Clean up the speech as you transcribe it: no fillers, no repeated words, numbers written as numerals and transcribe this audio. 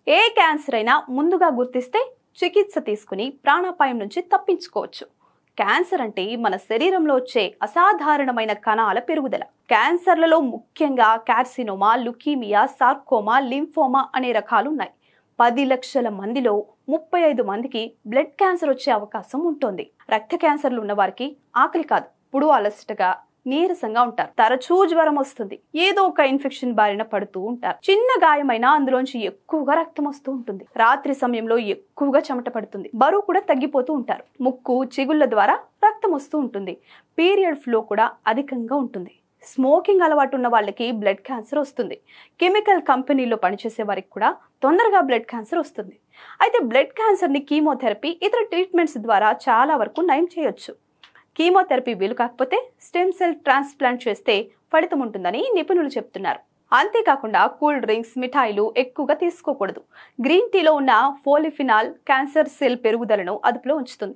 ఏ cancer అయినా ముందుగా గుర్తిస్తే చికిత్స తీసుకుని ప్రాణాపాయం నుంచి తప్పించుకోవచ్చు. క్యాన్సర్ అంటే మన శరీరంలో వచ్చే అసాధారణమైన కణాల పెరుగుదల. క్యాన్సర్లలో ముఖ్యంగా కార్సినోమా, లుకీమియా, సార్కోమా, లింఫోమా అనే రకాలు ఉన్నాయి. 10 లక్షల మందిలో 35 మందికి బ్లడ్ క్యాన్సర్ వచ్చే అవకాశం ఉంటుంది. రక్త క్యాన్సర్లు ఉన్న వారికి ఆకలి కాదు, ఇప్పుడు అలసటగా నీరసంగా ఉంటారు. తరచూ జ్వరం వస్తుంది, ఏదో ఒక ఇన్ఫెక్షన్ బారిన పడుతూ ఉంటారు. చిన్న గాయమైనా అందులోంచి ఎక్కువగా రక్తం వస్తూ ఉంటుంది. రాత్రి సమయంలో ఎక్కువగా చెమట పడుతుంది. బరువు కూడా తగ్గిపోతూ ఉంటారు. ముక్కు, చిగుళ్ళ ద్వారా రక్తం వస్తూ ఉంటుంది. పీరియడ్ ఫ్లో కూడా అధికంగా ఉంటుంది. స్మోకింగ్ అలవాటు ఉన్న వాళ్ళకి బ్లడ్ క్యాన్సర్ వస్తుంది. కెమికల్ కంపెనీలో పనిచేసే వారికి కూడా తొందరగా బ్లడ్ క్యాన్సర్ వస్తుంది. అయితే బ్లడ్ క్యాన్సర్ని కీమోథెరపీ, ఇతర ట్రీట్మెంట్స్ ద్వారా చాలా వరకు నయం చేయొచ్చు. కీమోథెరపీ వీలు కాకపోతే స్టెమ్ సెల్ ట్రాన్స్ప్లాంట్ చేస్తే ఫలితం ఉంటుందని నిపుణులు చెప్తున్నారు. అంతేకాకుండా కూల్ డ్రింక్స్, మిఠాయిలు ఎక్కువగా తీసుకోకూడదు. గ్రీన్ టీలో ఉన్న ఫోలిఫినాల్ క్యాన్సర్ సెల్ పెరుగుదలను అదుపులో ఉంచుతుంది.